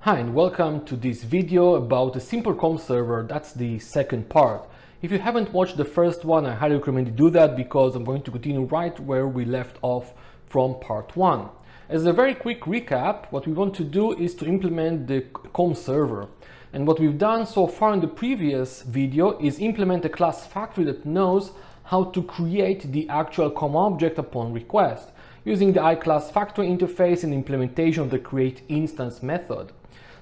Hi and welcome to this video about the simple COM server. That's the second part. If you haven't watched the first one, I highly recommend you do that because I'm going to continue right where we left off from part one. As a very quick recap, what we want to do is to implement the COM server. And what we've done so far in the previous video is implement a class factory that knows how to create the actual COM object upon request, using the iClass factory interface and implementation of the create instance method.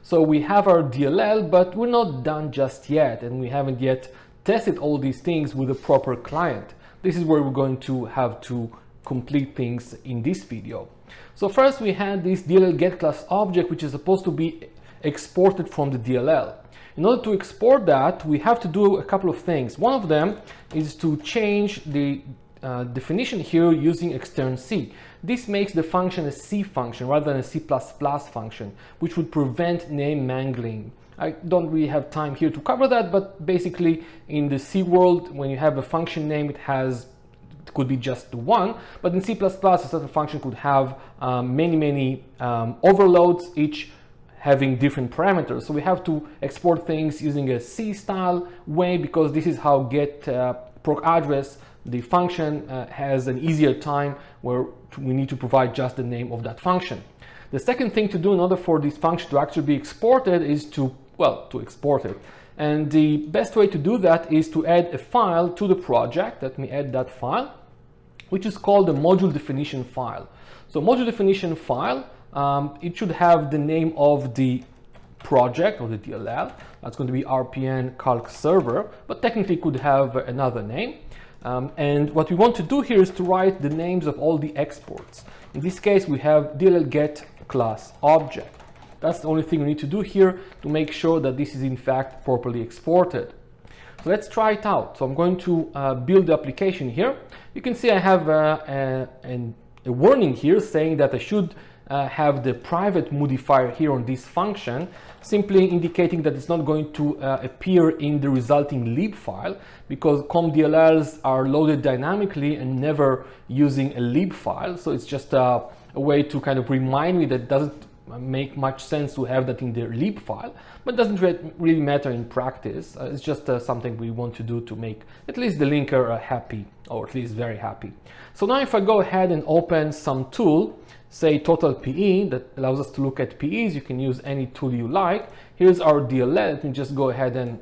So we have our DLL, but we're not done just yet, and we haven't yet tested all these things with a proper client. This is where we're going to have to complete things in this video. So first we had this DLL get class object, which is supposed to be exported from the DLL. In order to export that, we have to do a couple of things. One of them is to change the definition here using extern C. This makes the function a C function rather than a C++ function, which would prevent name mangling. I don't really have time here to cover that, but basically in the C world, when you have a function name, it could be just one, but in C++, a certain function could have many overloads, each having different parameters. So we have to export things using a C style way because this is how get proc address, the function has an easier time where we need to provide just the name of that function. The second thing to do in order for this function to actually be exported is to export it. And the best way to do that is to add a file to the project. Let me add that file, which is called the module definition file. So module definition file, it should have the name of the project or the DLL. That's going to be RPN calc server, but technically could have another name. And what we want to do here is to write the names of all the exports. In this case, we have DLL get class object. That's the only thing we need to do here to make sure that this is in fact properly exported. So let's try it out. So I'm going to build the application here. You can see I have a warning here saying that I should have the private modifier here on this function, simply indicating that it's not going to appear in the resulting lib file because COM DLLs are loaded dynamically and never using a lib file. So it's just a way to kind of remind me that it doesn't make much sense to have that in the lib file, but it doesn't really matter in practice. It's just something we want to do to make at least the linker happy, or at least very happy. So now if I go ahead and open some tool, say total PE, that allows us to look at PEs. You can use any tool you like. Here's our DLL. Let me just go ahead and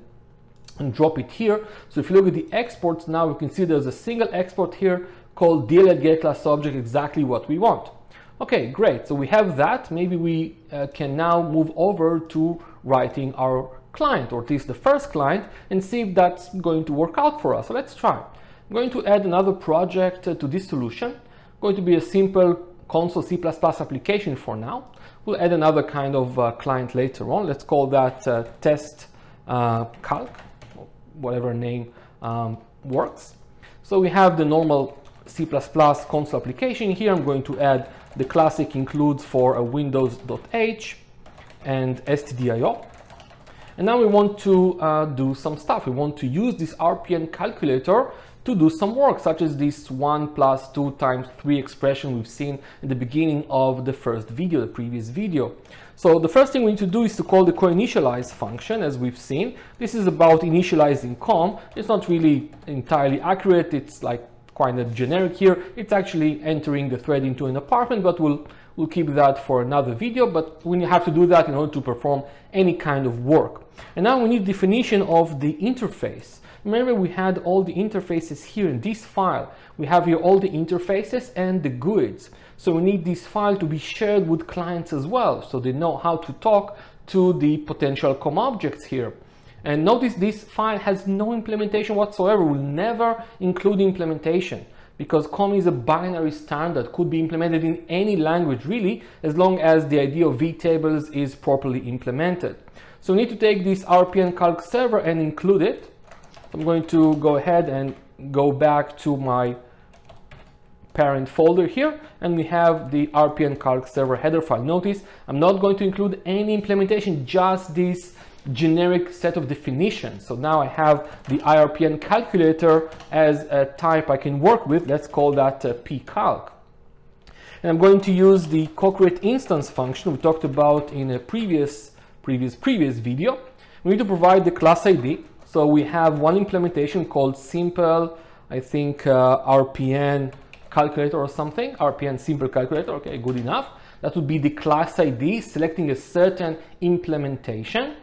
drop it here. So if you look at the exports now, we can see there's a single export here called DLL get class object, exactly what we want. Okay, great. So we have that. Maybe we can now move over to writing our client, or at least the first client, and see if that's going to work out for us. So let's try. I'm going to add another project to this solution. Going to be a simple console C++ application for now. We'll add another kind of client later on. Let's call that test calc, whatever name works. So we have the normal C++ console application here. I'm going to add the classic includes for a windows.h and stdio. And now we want to do some stuff. We want to use this RPN calculator to do some work, such as this 1 + 2 × 3 expression we've seen in the beginning of the first video, the previous video. So the first thing we need to do is to call the coinitialize function, as we've seen. This is about initializing COM. It's not really entirely accurate. It's like kind of generic here. It's actually entering the thread into an apartment, but we'll keep that for another video. But we have to do that in order to perform any kind of work. And now we need definition of the interface. Remember, we had all the interfaces here in this file. We have here all the interfaces and the GUIDs. So we need this file to be shared with clients as well, so they know how to talk to the potential COM objects here. And notice this file has no implementation whatsoever. We'll never include implementation because COM is a binary standard, could be implemented in any language really, as long as the idea of vtables is properly implemented. So we need to take this RPN calc server and include it. I'm going to go ahead and go back to my parent folder here, and we have the RPN calc server header file. Notice I'm not going to include any implementation, just this generic set of definitions. So now I have the IRPN calculator as a type I can work with. Let's call that pcalc. And I'm going to use the co-create instance function we talked about in a previous previous video. We need to provide the class ID. So we have one implementation called simple, I think RPN calculator or something, RPN simple calculator, okay, good enough. That would be the class ID selecting a certain implementation.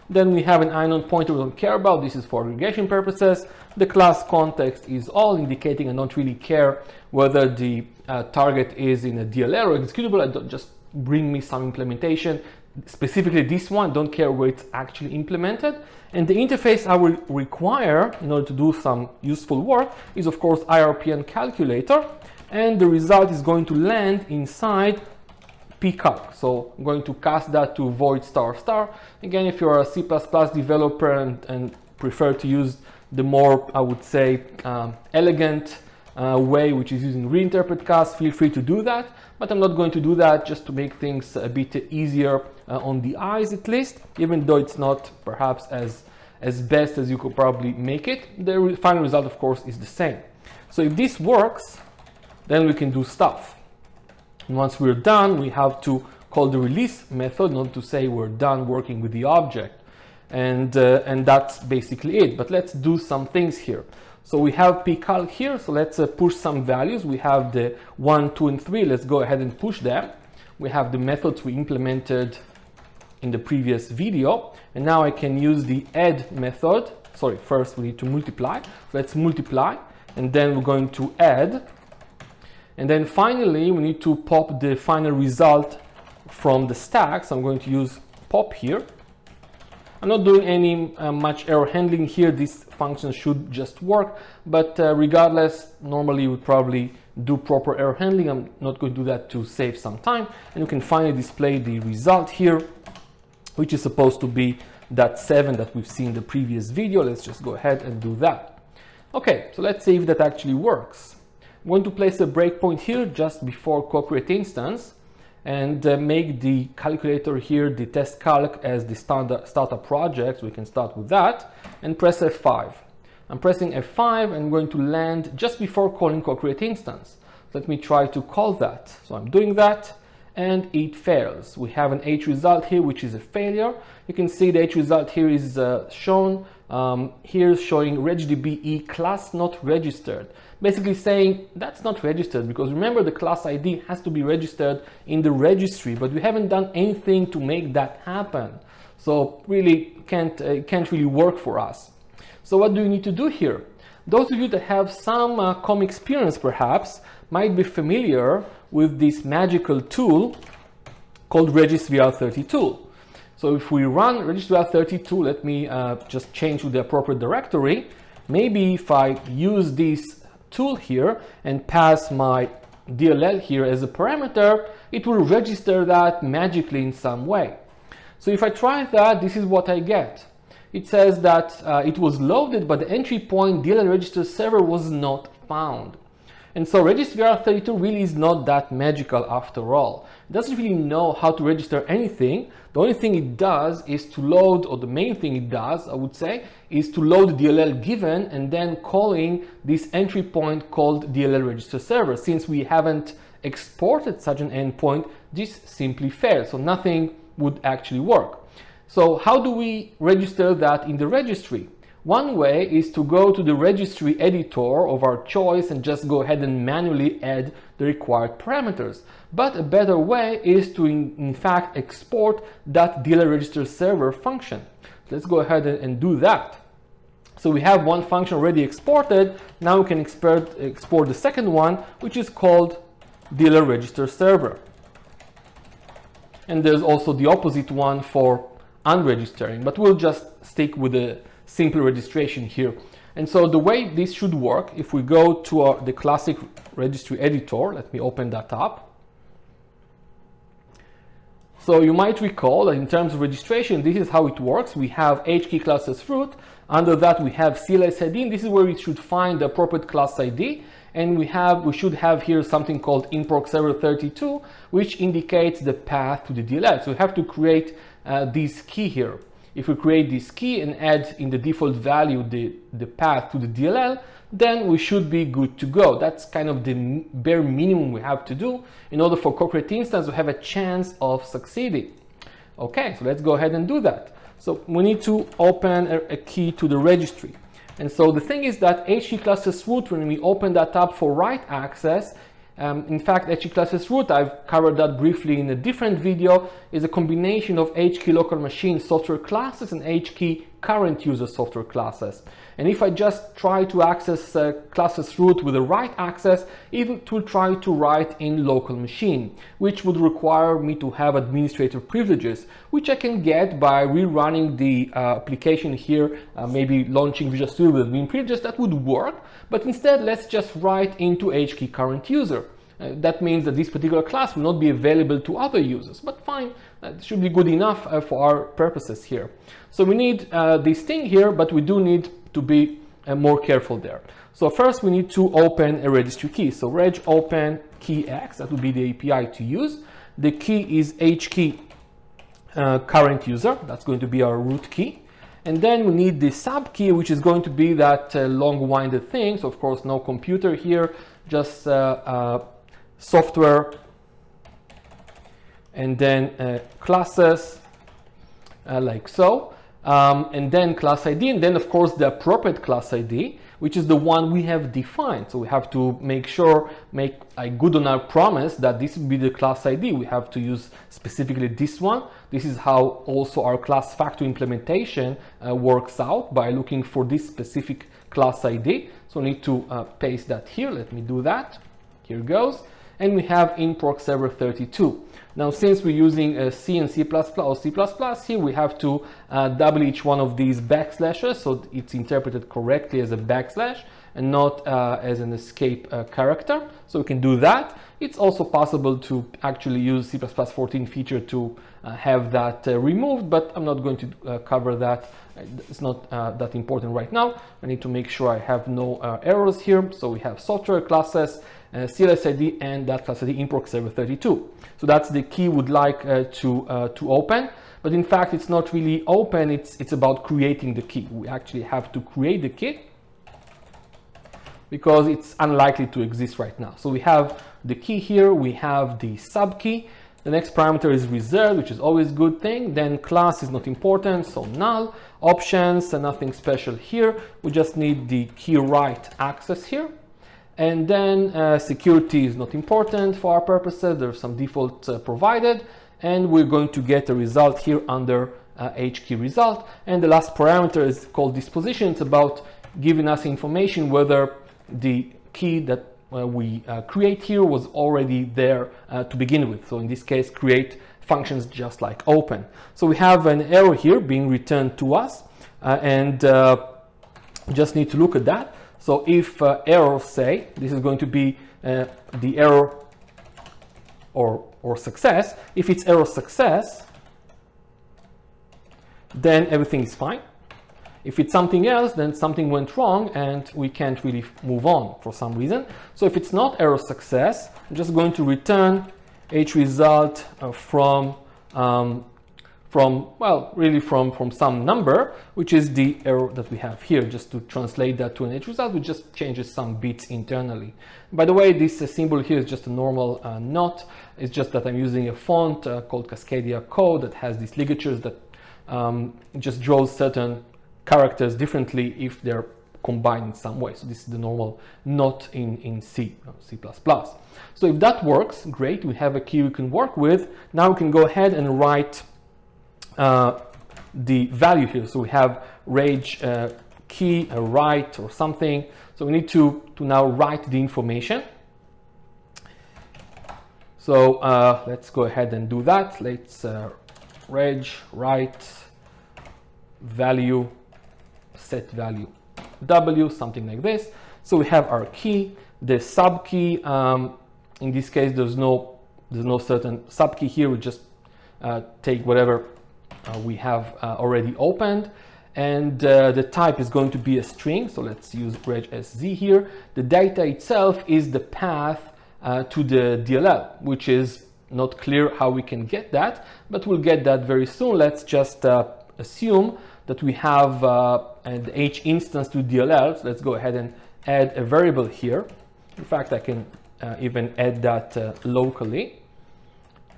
Then we have an inode pointer we don't care about. This is for aggregation purposes. The class context is all, indicating I don't really care whether the target is in a DLL or executable. I don't, just bring me some implementation, specifically this one, don't care where it's actually implemented. And the interface I will require in order to do some useful work is of course IRPN calculator, and the result is going to land inside pcalc. So I'm going to cast that to void star star. Again, if you're a C++ developer and prefer to use the more, I would say, elegant way, which is using reinterpret cast, feel free to do that. But I'm not going to do that, just to make things a bit easier on the eyes at least, even though it's not perhaps as best as you could probably make it. The final result, of course, is the same. So if this works, then we can do stuff. And once we're done, we have to call the release method, not to say we're done working with the object. And that's basically it. But let's do some things here. So we have pcalc here, so let's push some values. We have the 1, 2, and 3. Let's go ahead and push them. We have the methods we implemented in the previous video. And now I can use the add method. Sorry, first we need to multiply. So let's multiply, and then we're going to add. And then finally, we need to pop the final result from the stack. So I'm going to use pop here. I'm not doing any much error handling here. This function should just work, but regardless, normally you would probably do proper error handling. I'm not going to do that to save some time. And you can finally display the result here, which is supposed to be that 7 that we've seen in the previous video. Let's just go ahead and do that. Okay, so let's see if that actually works. I'm going to place a breakpoint here just before co-create instance and make the calculator here, the test calc, as the standard startup project. We can start with that and press F5. I'm pressing F5 and I'm going to land just before calling co-create instance. Let me try to call that. So I'm doing that and it fails. We have an H result here, which is a failure. You can see the H result here is shown. Here showing regdbe class not registered. Basically saying that's not registered, because remember the class ID has to be registered in the registry, but we haven't done anything to make that happen. So really can't really work for us. So what do you need to do here? Those of you that have some COM experience perhaps might be familiar with this magical tool called regisvr32. So if we run regisvr32, let me just change to the appropriate directory. Maybe if I use this tool here and pass my DLL here as a parameter, it will register that magically in some way. So if I try that, this is what I get. It says that it was loaded, but the entry point DLL register server was not found. And so regisvr32 really is not that magical after all. It doesn't really know how to register anything. The only thing it does is to load, or the main thing it does, I would say, is to load DLL given and then calling this entry point called DLL register server. Since we haven't exported such an endpoint, this simply fails. So nothing would actually work. So how do we register that in the registry? One way is to go to the registry editor of our choice and just go ahead and manually add the required parameters. But a better way is to in fact export that DLL register server function. Let's go ahead and do that. So we have one function already exported. Now we can export the second one, which is called DLL register server. And there's also the opposite one for unregistering, but we'll just stick with the simple registration here. And so the way this should work, if we go to the classic registry editor, let me open that up. So you might recall that in terms of registration, this is how it works. We have HKey class as root. Under that we have CLS ID, and this is where we should find the appropriate class ID. And we should have here something called improc server 32, which indicates the path to the DLL. So we have to create this key here. If we create this key and add in the default value the path to the DLL, then we should be good to go. That's kind of the bare minimum we have to do in order for co-create instance to have a chance of succeeding. Okay, so let's go ahead and do that. So we need to open a key to the registry. And so the thing is that HKey classes root, when we open that up for write access, in fact, HKey classes root, I've covered that briefly in a different video, is a combination of HKey local machine software classes and HKey current user software classes. And if I just try to access classes root with a write access, it will try to write in local machine, which would require me to have administrator privileges, which I can get by rerunning the application here, maybe launching Visual Studio with admin privileges. That would work, but instead let's just write into HKey current user. That means that this particular class will not be available to other users, but fine, that should be good enough for our purposes here. So we need this thing here, but we do need to be more careful there. So first we need to open a registry key. So reg open key X, that would be the API to use. The key is HKey current user, that's going to be our root key. And then we need the sub key, which is going to be that long-winded thing. So of course, no computer here, just software, and then classes, like so, and then class ID, and then of course the appropriate class ID, which is the one we have defined. So we have to make good on our promise that this will be the class ID. We have to use specifically this one. This is how also our class factory implementation works out, by looking for this specific class ID. So we need to paste that here. Let me do that. Here it goes. And we have in-proc server 32. Now, since we're using C and C++ or C++, here we have to double each one of these backslashes, so it's interpreted correctly as a backslash and not as an escape character. So we can do that. It's also possible to actually use C++14 feature to have that removed, but I'm not going to cover that. It's not that important right now. I need to make sure I have no errors here. So we have software classes, CLS ID, and that class ID in-proc server 32. So that's the key we'd like to open. But in fact, it's not really open. It's about creating the key. We actually have to create the key because it's unlikely to exist right now. So we have the key here. We have the sub key. The next parameter is reserved, which is always a good thing. Then class is not important, so null. Options, and nothing special here. We just need the key write access here. And then security is not important for our purposes. There's some default provided. And we're going to get a result here under HKey result. And the last parameter is called disposition. It's about giving us information whether the key that we create here was already there to begin with. So in this case, create functions just like open. So we have an error here being returned to us, and just need to look at that. So if error, say, this is going to be the error or success. If it's error success, then everything is fine. If it's something else, then something went wrong and we can't really move on for some reason. So if it's not error success, I'm just going to return hResult from some number, which is the error that we have here. Just to translate that to an hResult, we just changes some bits internally. By the way, this symbol here is just a normal not. It's just that I'm using a font called Cascadia Code that has these ligatures that just draws certain characters differently if they're combined in some way. So this is the normal not in C, C++. So if that works, great, we have a key we can work with. Now we can go ahead and write the value here. So we have rage key, a write or something. So we need to now write the information. So let's go ahead and do that. Let's reg write value, set value W, something like this. So we have our key, the sub key. In this case, there's no certain sub key here. We just take whatever we have already opened, and the type is going to be a string. So let's use regSZ here. The data itself is the path to the DLL, which is not clear how we can get that, but we'll get that very soon. Let's just assume that we have an H instance to DLL. So let's go ahead and add a variable here. In fact, I can even add that locally.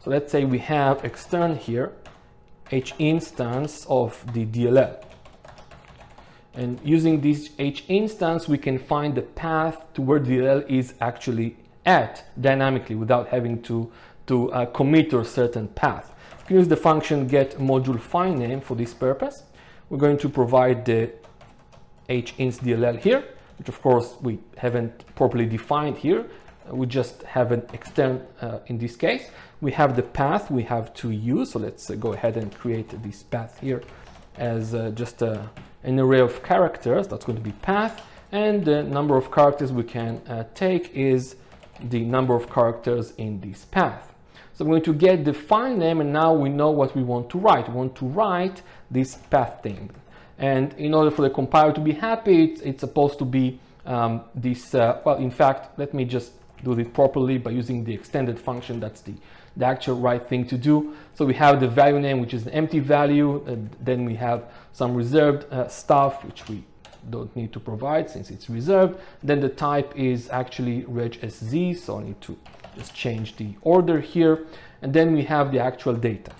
So let's say we have extern here, H instance of the DLL. And using this H instance, we can find the path to where the DLL is actually at dynamically without having to commit to a certain path. We can use the function get module file name for this purpose. We're going to provide the hinst DLL here, which of course we haven't properly defined here. We just have an extern in this case. We have the path we have to use. So let's go ahead and create this path here as just an array of characters. That's going to be path. And the number of characters we can take is the number of characters in this path. So I'm going to get the file name, and now we know what we want to write. We want to write this path thing. And in order for the compiler to be happy, it's supposed to be well, in fact, let me just do it properly by using the extended function. That's the actual right thing to do. So we have the value name, which is an empty value. Then we have some reserved stuff, which we don't need to provide since it's reserved. Then the type is actually regSZ, so I need to just change the order here. And then we have the actual data.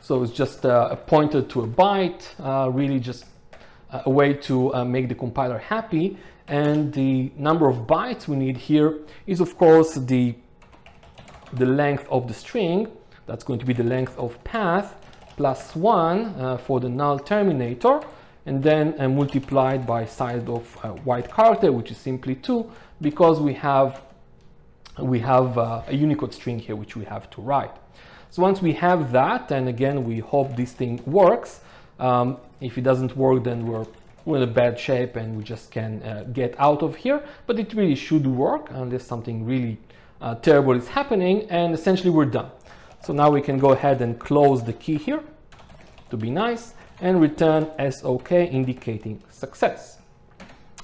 So it's just a pointer to a byte, really just a way to make the compiler happy. And the number of bytes we need here is of course the length of the string. That's going to be the length of path plus 1 for the null terminator, and then multiplied by size of white character, which is simply 2, because we have a Unicode string here which we have to write. So once we have that, and again we hope this thing works. If it doesn't work, then we're in a bad shape and we just can get out of here, but it really should work unless something really terrible is happening, and essentially we're done. So now we can go ahead and close the key here to be nice and return SOK, indicating success.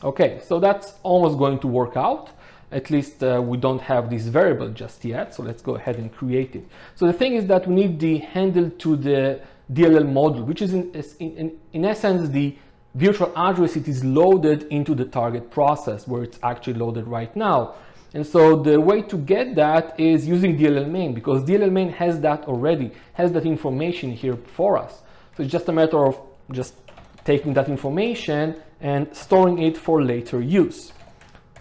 Okay, so that's almost going to work out. At least we don't have this variable just yet, so let's go ahead and create it. So the thing is that we need the handle to the DLL module, which is in essence the virtual address it is loaded into the target process where it's actually loaded right now. And so the way to get that is using DLL main, because DLL main has that already, has that information here for us. So it's just a matter of just taking that information and storing it for later use.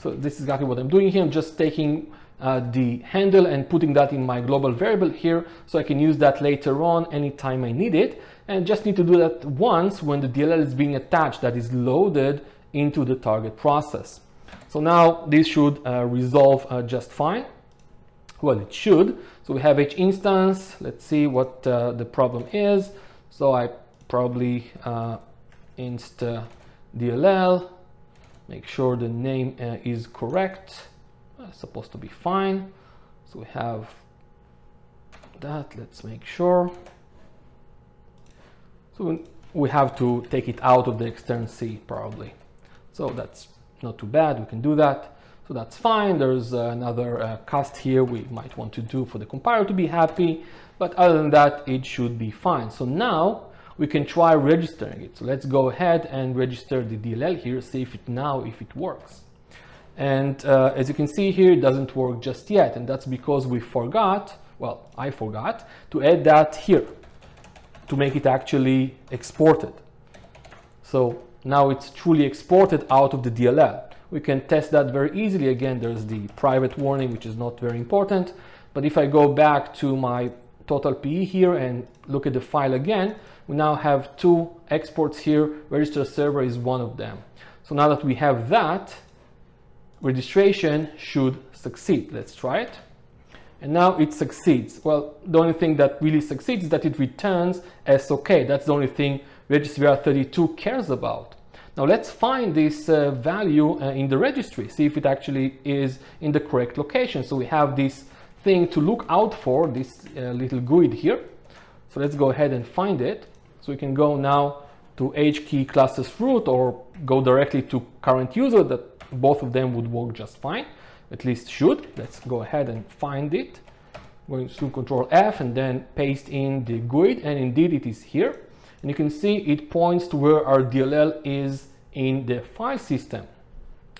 So this is exactly what I'm doing here. I'm just taking the handle and putting that in my global variable here, so I can use that later on anytime I need it. And just need to do that once when the DLL is being attached, that is loaded into the target process. So now this should resolve just fine. Well, it should. So we have H instance. Let's see what the problem is. So I probably inst DLL, make sure the name is correct. It's supposed to be fine. So we have that. Let's make sure. So we have to take it out of the extern C probably. So that's not too bad, we can do that. So that's fine. There's another cast here we might want to do for the compiler to be happy, but other than that, it should be fine. So now we can try registering it. So let's go ahead and register the DLL here, see if it works. And as you can see here, it doesn't work just yet, and that's because we forgot, well, I forgot to add that here to make it actually exported. So now it's truly exported out of the DLL. We can test that very easily. Again, there's the private warning, which is not very important. But if I go back to my total PE here and look at the file again, we now have 2 exports here. Register server is one of them. So now that we have that, registration should succeed. Let's try it. And now it succeeds. Well, the only thing that really succeeds is that it returns SOK. That's the only thing registry32 cares about. Now let's find this value in the registry, see if it actually is in the correct location. So we have this thing to look out for, this little GUID here. So let's go ahead and find it. So we can go now to HKey classes root or go directly to current user. That both of them would work just fine, at least should. Let's go ahead and find it. Going to Control F and then paste in the GUID, and indeed it is here. And you can see it points to where our DLL is in the file system,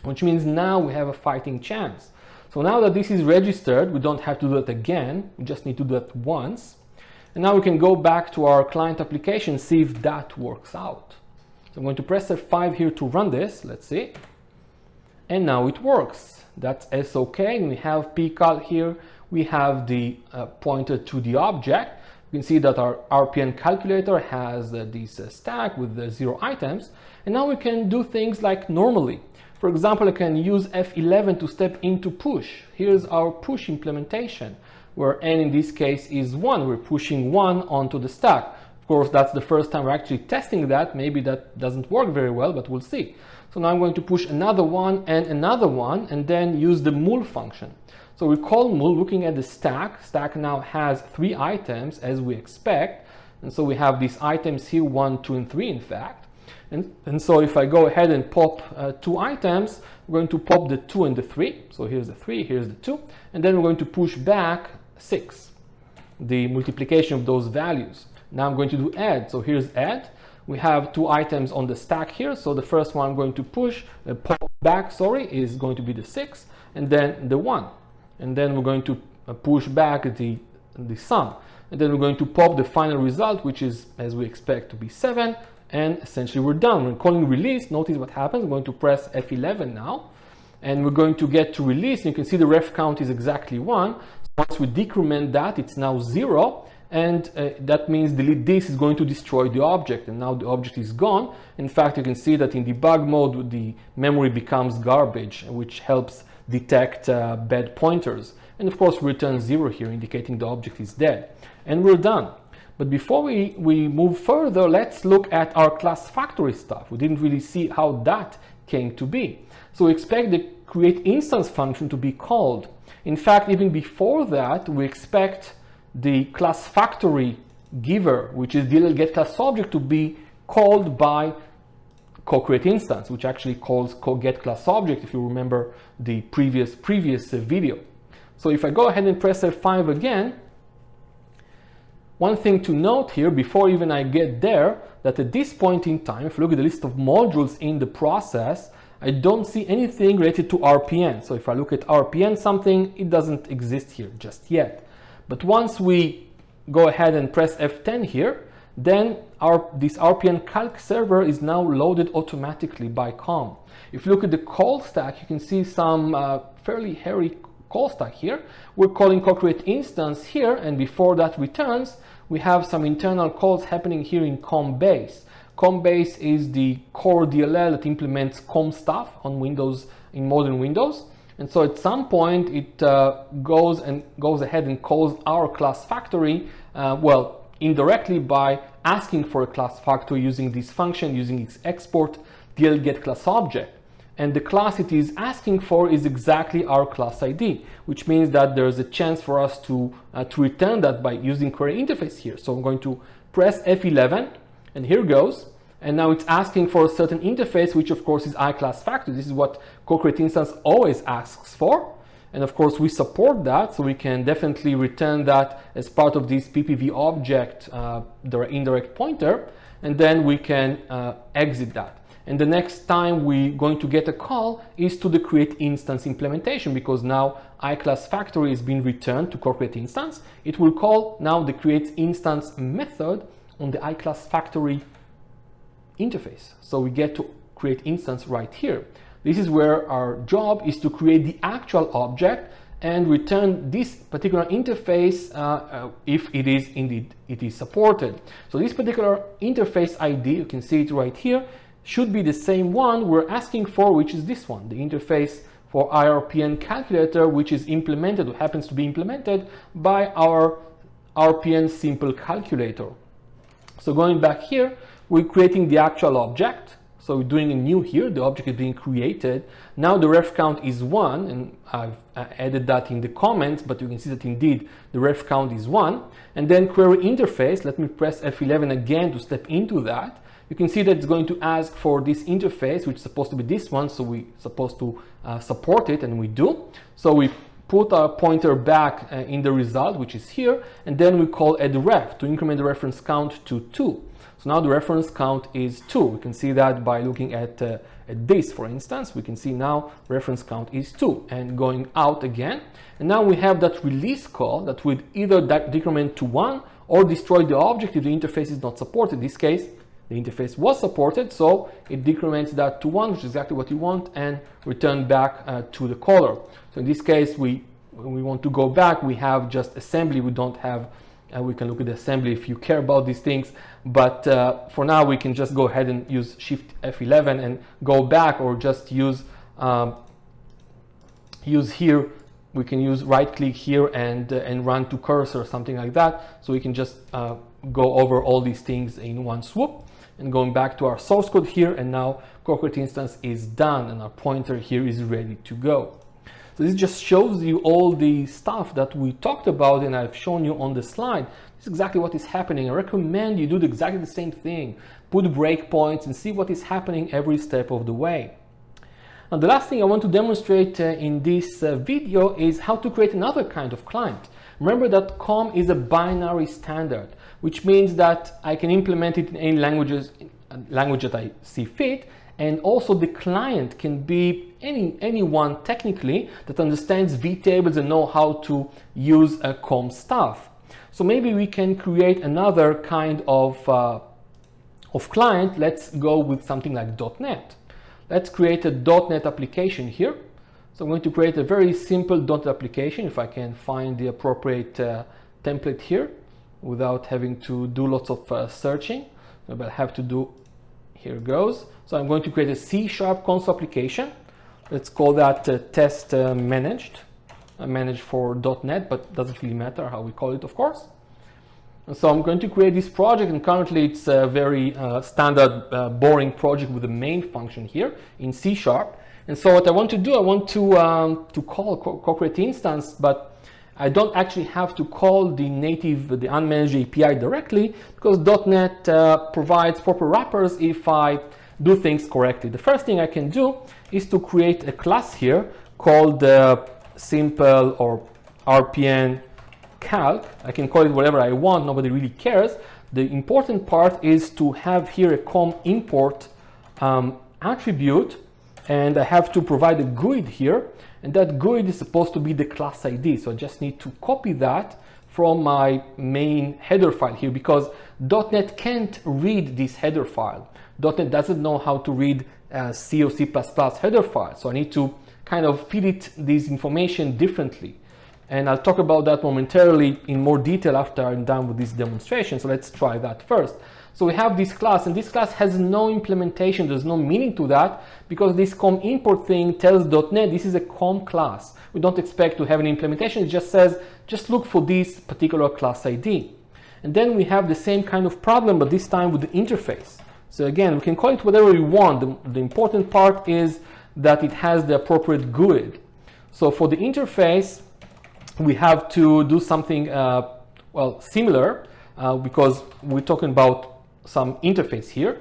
which means now we have a fighting chance. So now that this is registered, we don't have to do that again. We just need to do that once. And now we can go back to our client application, see if that works out. So I'm going to press F5 here to run this. Let's see. And now it works. That's SOK. And we have pcal here. We have the pointer to the object. You can see that our RPN calculator has this stack with the 0 items. And now we can do things like normally. For example, I can use F11 to step into push. Here's our push implementation, where n in this case is 1. We're pushing 1 onto the stack. Of course, that's the first time we're actually testing that. Maybe that doesn't work very well, but we'll see. So now I'm going to push another one, and then use the mul function. So we call mul looking at the stack. Stack now has 3 items as we expect. And so we have these items here, 1, 2, and 3 in fact. And so if I go ahead and pop 2 items, we're going to pop the 2 and the 3. So here's the 3, here's the 2. And then we're going to push back 6, the multiplication of those values. Now I'm going to do add. So here's add. We have 2 items on the stack here. So the first one I'm going to push, pop back, is going to be the 6, and then the 1. And then we're going to push back the sum. And then we're going to pop the final result, which is, as we expect, to be 7. And essentially we're done. We're calling release. Notice what happens. I'm going to press F11 now. And we're going to get to release. And you can see the ref count is exactly 1. So once we decrement that, it's now 0. And that means delete this is going to destroy the object. And now the object is gone. In fact, you can see that in debug mode, the memory becomes garbage, which helps detect bad pointers. And of course, return 0 here, indicating the object is dead. And we're done. But before we move further, let's look at our class factory stuff. We didn't really see how that came to be. So we expect the create instance function to be called. In fact, even before that, we expect the class factory giver, which is DLL get class object, to be called by co-create instance, which actually calls co-get class object, if you remember the previous video. So if I go ahead and press F5 again, one thing to note here, before even I get there, that at this point in time, if you look at the list of modules in the process, I don't see anything related to RPN. So if I look at RPN something, it doesn't exist here just yet. But once we go ahead and press F10 here, then this RPN calc server is now loaded automatically by COM. If you look at the call stack, you can see some fairly hairy call stack here. We're calling co-create instance here, and before that returns, we have some internal calls happening here in COM base. COM base is the core DLL that implements COM stuff on Windows, in modern Windows. And so at some point it goes ahead and calls our class factory, well, indirectly by asking for a class factory using this function, using its export DLL get class object. And the class it is asking for is exactly our class ID, which means that there's a chance for us to return that by using query interface here. So I'm going to press F11, and here goes. And now it's asking for a certain interface, which of course is iClass factory. This is what co-create instance always asks for. And of course we support that, so we can definitely return that as part of this PPV object, the indirect pointer, and then we can exit that. And the next time we're going to get a call is to the create instance implementation, because now iClass factory is being returned to co-create instance. It will call now the create instance method on the iClass factory interface. So we get to create instance right here. This is where our job is to create the actual object and return this particular interface if it is indeed supported. So this particular interface ID, you can see it right here, should be the same one we're asking for, which is this one, the interface for RPN calculator, which is implemented or happens to be implemented by our RPN simple calculator. So going back here, we're creating the actual object. So we're doing a new here, the object is being created. Now the ref count is 1, and I've added that in the comments, but you can see that indeed the ref count is 1. And then query interface, let me press F11 again to step into that. You can see that it's going to ask for this interface, which is supposed to be this one, so we're supposed to support it, and we do. So we put our pointer back in the result, which is here, and then we call add ref to increment the reference count to 2. So now the reference count is 2. We can see that by looking at this, for instance. We can see now reference count is 2, and going out again. And now we have that release call that would either decrement to 1 or destroy the object if the interface is not supported. In this case, the interface was supported, so it decrements that to 1, which is exactly what you want, and return back to the caller. So in this case, when we want to go back, we have just assembly. We don't have, we can look at the assembly if you care about these things, but for now we can just go ahead and use Shift F11 and go back, or just use here. We can use right click here and run to cursor or something like that. So we can just go over all these things in one swoop. And going back to our source code here, and now corporate instance is done and our pointer here is ready to go. So this just shows you all the stuff that we talked about and I've shown you on the slide. This is exactly what is happening. I recommend you do exactly the same thing. Put breakpoints and see what is happening every step of the way. Now the last thing I want to demonstrate in this video is how to create another kind of client. Remember that COM is a binary standard, which means that I can implement it in any language that I see fit, and also the client can be anyone technically that understands vtables and know how to use COM stuff. So maybe we can create another kind of client. Let's go with something like .NET. Let's create a .NET application here. So I'm going to create a very simple .NET application, if I can find the appropriate template here without having to do lots of searching. But I have to do, here goes. So I'm going to create a C# console application. Let's call that test managed for .NET, but doesn't really matter how we call it, of course. And so I'm going to create this project, and currently it's a very standard, boring project with the main function here in C#. And so what I want to do, I want to call corporate instance, but I don't actually have to call the native, the unmanaged API directly, because .NET provides proper wrappers if I do things correctly. The first thing I can do is to create a class here called simple or RPN calc. I can call it whatever I want, nobody really cares. The important part is to have here a COM import attribute, and I have to provide a GUID here, and that GUID is supposed to be the class ID. So I just need to copy that from my main header file here, because .NET can't read this header file. .NET doesn't know how to read C or C++ header files, so I need to kind of feed it this information differently. And I'll talk about that momentarily in more detail after I'm done with this demonstration. So let's try that first. So we have this class, and this class has no implementation. There's no meaning to that, because this COM import thing tells .NET this is a COM class. We don't expect to have an implementation. It just says, just look for this particular class ID. And then we have the same kind of problem, but this time with the interface. So again, we can call it whatever we want. The important part is that it has the appropriate GUID. So for the interface, we have to do something well, similar, because we're talking about some interface here.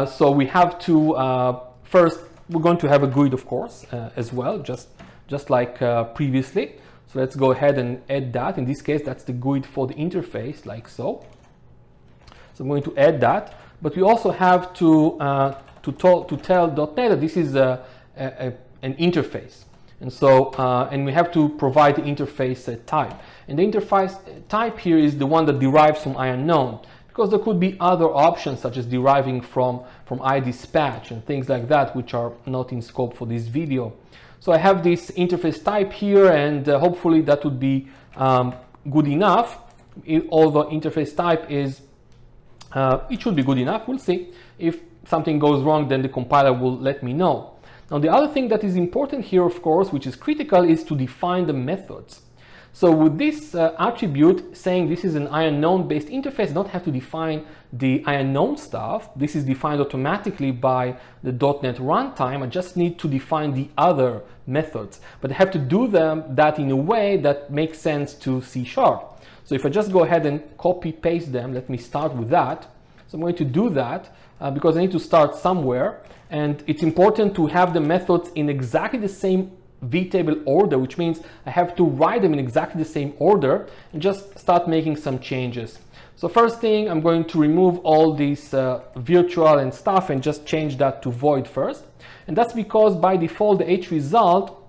So we have to, first, we're going to have a GUID, of course, as well, just like previously. So let's go ahead and add that. In this case, that's the GUID for the interface, like so. So I'm going to add that. But we also have to tell .NET that this is an interface. And so, and we have to provide the interface type. And the interface type here is the one that derives from IUnknown, because there could be other options such as deriving from iDispatch and things like that, which are not in scope for this video. So I have this interface type here, and hopefully that would be good enough. Although interface type is, it should be good enough. We'll see. If something goes wrong, then the compiler will let me know. Now, the other thing that is important here, of course, which is critical, is to define the methods. So with this attribute saying this is an IUnknown based interface, I don't have to define the IUnknown stuff. This is defined automatically by the .NET runtime. I just need to define the other methods, but I have to do that in a way that makes sense to C#. So if I just go ahead and copy paste them, let me start with that. So I'm going to do that because I need to start somewhere, and it's important to have the methods in exactly the same vtable order, which means I have to write them in exactly the same order and just start making some changes. So first thing, I'm going to remove all these virtual and stuff and just change that to void first. And that's because by default, the H result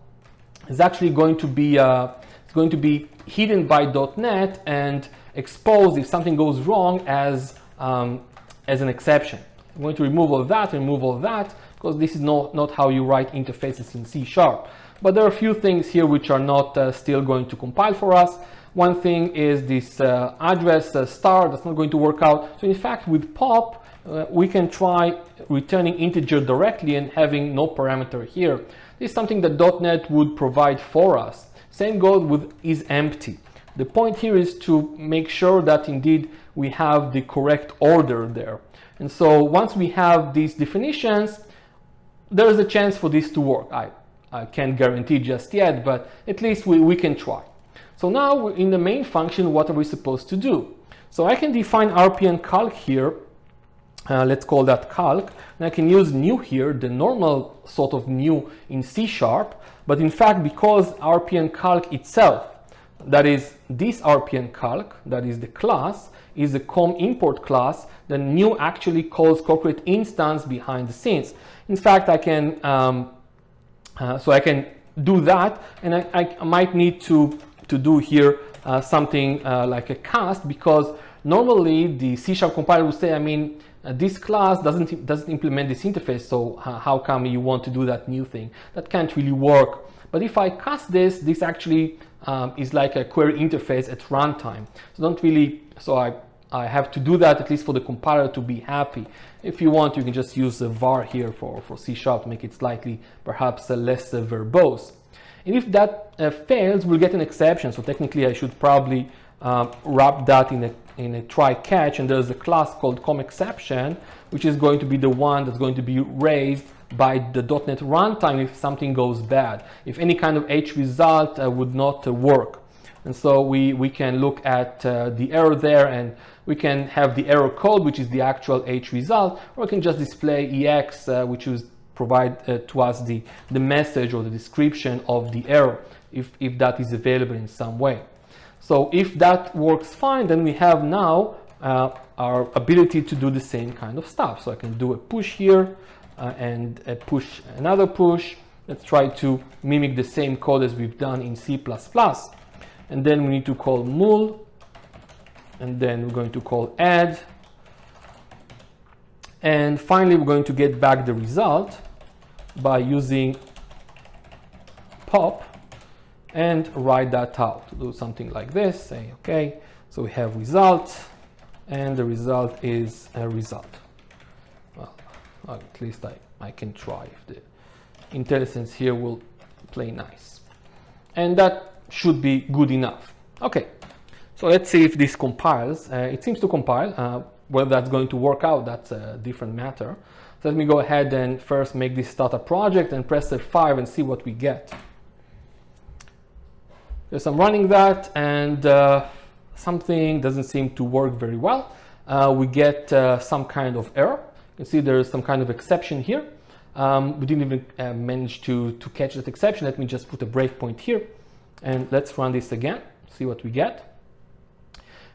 is actually going to be hidden by .NET and exposed if something goes wrong as an exception. I'm going to remove all that, because this is not how you write interfaces in C#. But there are a few things here which are not still going to compile for us. One thing is this address star, that's not going to work out. So in fact, with pop, we can try returning integer directly and having no parameter here. This is something that .NET would provide for us. Same goes with isEmpty. The point here is to make sure that indeed we have the correct order there. And so once we have these definitions, there is a chance for this to work. I can't guarantee just yet, but at least we can try. So now in the main function, what are we supposed to do? So I can define RPN calc here. Let's call that calc. And I can use new here, the normal sort of new in C#. But in fact, because RPN calc itself, that is this RPN calc, that is the class, is a COM import class, then new actually calls corporate instance behind the scenes. In fact, I can I can do that, and I might need to do here something like a cast, because normally the C# compiler will say, this class doesn't implement this interface, so how come you want to do that new thing? That can't really work. But if I cast this actually is like a query interface at runtime. So I have to do that at least for the compiler to be happy. If you want, you can just use a var here for C# to make it slightly, perhaps less verbose. And if that fails, we'll get an exception. So technically, I should probably wrap that in a try catch, and there's a class called COM_exception, which is going to be the one that's going to be raised by the .NET runtime if something goes bad, if any kind of H result would not work. And so we can look at the error there, and we can have the error code, which is the actual H result, or we can just display EX, which is provide to us the message or the description of the error, if that is available in some way. So if that works fine, then we have now our ability to do the same kind of stuff. So I can do a push here and a push, another push. Let's try to mimic the same code as we've done in C++. And then we need to call mul, and then we're going to call add. And finally, we're going to get back the result by using pop and write that out. Do something like this, say, okay, so we have result, and the result is a result. Well, at least I can try if the IntelliSense here will play nice. And that should be good enough. Okay, so let's see if this compiles. It seems to compile. Whether that's going to work out, that's a different matter. So let me go ahead and first make this startup project and press F5 and see what we get. Yes, I'm running that, and something doesn't seem to work very well. We get some kind of error. You can see there's some kind of exception here. We didn't even manage to catch that exception. Let me just put a breakpoint here, and let's run this again, see what we get.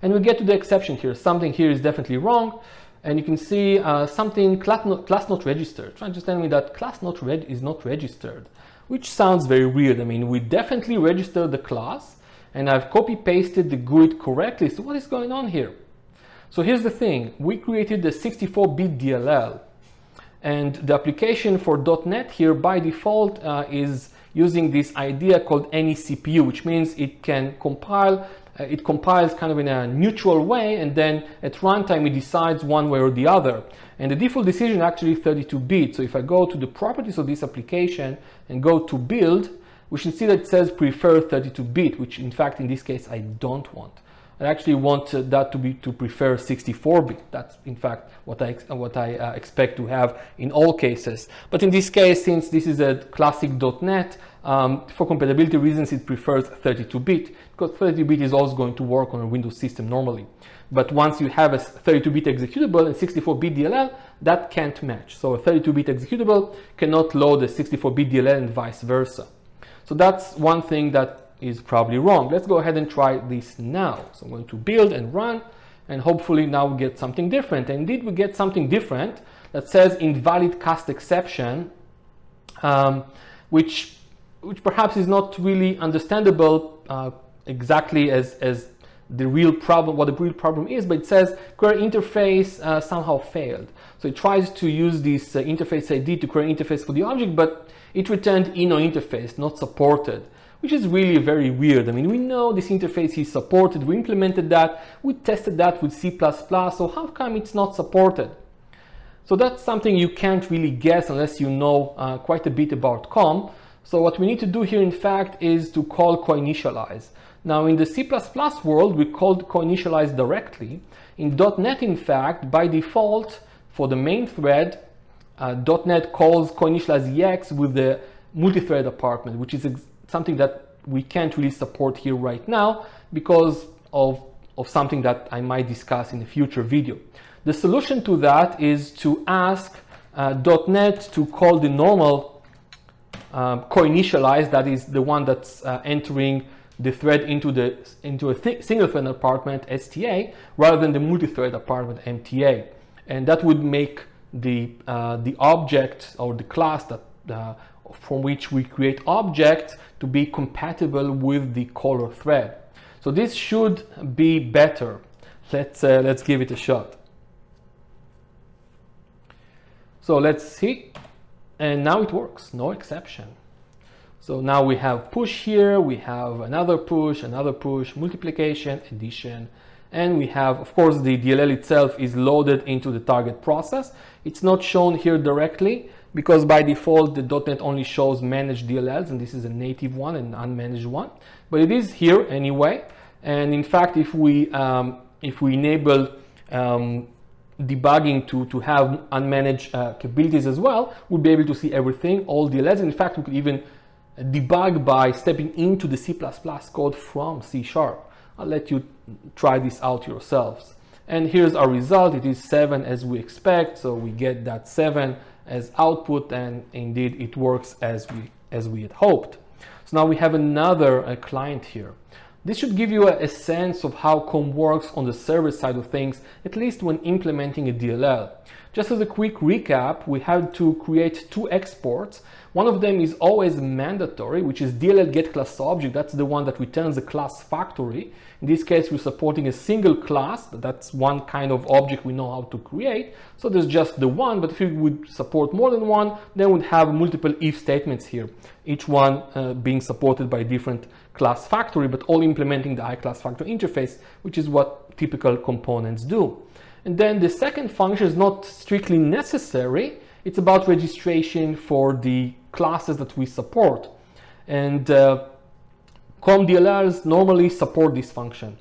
And we get to the exception here. Something here is definitely wrong. And you can see something class not registered. Trying to tell me that class is not registered, which sounds very weird. We definitely registered the class, and I've copy pasted the GUID correctly. So what is going on here? So here's the thing. We created the 64-bit DLL, and the application for .NET here by default is using this idea called any CPU, which means it can compile. It compiles kind of in a neutral way, and then at runtime it decides one way or the other. And the default decision actually 32-bit. So if I go to the properties of this application and go to build, we should see that it says prefer 32-bit, which in fact in this case I don't want. I actually want that to prefer 64-bit. That's in fact what I expect to have in all cases. But in this case, since this is a classic .NET, for compatibility reasons, it prefers 32-bit, because 32-bit is also going to work on a Windows system normally. But once you have a 32-bit executable and 64-bit DLL, that can't match. So a 32-bit executable cannot load a 64-bit DLL and vice versa. So that's one thing that is probably wrong. Let's go ahead and try this now. So I'm going to build and run, and hopefully now we get something different. And indeed we get something different that says invalid cast exception, which perhaps is not really understandable exactly as the real problem, what the real problem is, but it says query interface somehow failed. So it tries to use this interface ID to query interface for the object, but it returned no interface, not supported, which is really very weird. I mean, we know this interface is supported, we implemented that, we tested that with C++, so how come it's not supported? So that's something you can't really guess unless you know quite a bit about COM. So what we need to do here, in fact, is to call coinitialize. Now, in the C++ world, we called coinitialize directly. In .NET, in fact, by default, for the main thread, .NET calls coinitialize EX with the multi-thread apartment, which is something that we can't really support here right now because of something that I might discuss in a future video. The solution to that is to ask .NET to call the normal coinitialize, that is the one that's entering the thread into a single thread apartment STA rather than the multi-thread apartment MTA, and that would make the object or the class that from which we create objects to be compatible with the caller thread. So this should be better. Let's give it a shot. So let's see, and now it works, no exception. So now we have push here, we have another push, multiplication, addition, and we have, of course, the DLL itself is loaded into the target process. It's not shown here directly because by default the .NET only shows managed DLLs, and this is a native one and unmanaged one, but it is here anyway. And in fact, if we enable debugging to have unmanaged capabilities as well, we'll be able to see everything, all DLLs. In fact, we could even debug by stepping into the C++ code from C#. I'll let you try this out yourselves. And here's our result. It is 7 as we expect, so we get that 7 as output, and indeed it works as we had hoped. So now we have another client here. This should give you a sense of how COM works on the server side of things, at least when implementing a DLL. Just as a quick recap, we had to create 2 exports. One of them is always mandatory, which is DLL get class object. That's the one that returns the class factory. In this case, we're supporting a single class. That's one kind of object we know how to create. So there's just the one, but if we would support more than one, then we'd have multiple if statements here, each one being supported by a different class factory, but all implementing the iClass factory interface, which is what typical components do. And then the second function is not strictly necessary. It's about registration for the classes that we support. And COM DLLs normally support this function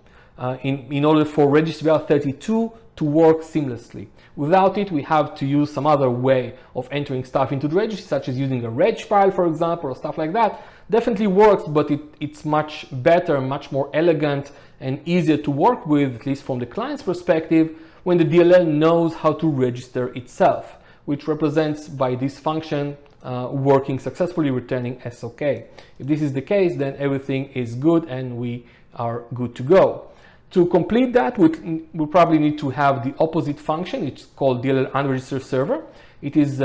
in order for registry32 to work seamlessly. Without it, we have to use some other way of entering stuff into the registry, such as using a reg file, for example, or stuff like that. Definitely works, but it's much better, much more elegant, and easier to work with, at least from the client's perspective, when the DLL knows how to register itself, which represents by this function working successfully, returning SOK. If this is the case, then everything is good and we are good to go. To complete that, we'll probably need to have the opposite function. It's called DLL unregistered server. It is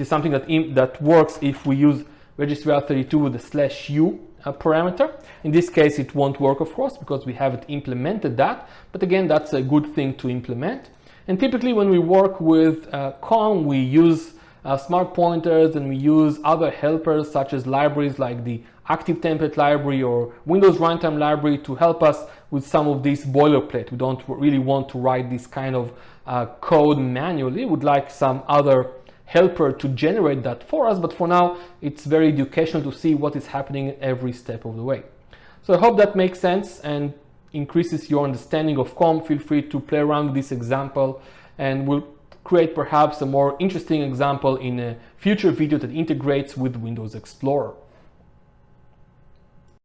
something that works if we use registry32 with the /u parameter. In this case, it won't work, of course, because we haven't implemented that. But again, that's a good thing to implement. And typically, when we work with COM, we use smart pointers and we use other helpers such as libraries like the Active Template Library or Windows Runtime Library to help us with some of this boilerplate. We don't really want to write this kind of code manually. We'd like some other helper to generate that for us, but for now it's very educational to see what is happening every step of the way. So I hope that makes sense and increases your understanding of COM. Feel free to play around with this example, and we'll create perhaps a more interesting example in a future video that integrates with Windows Explorer.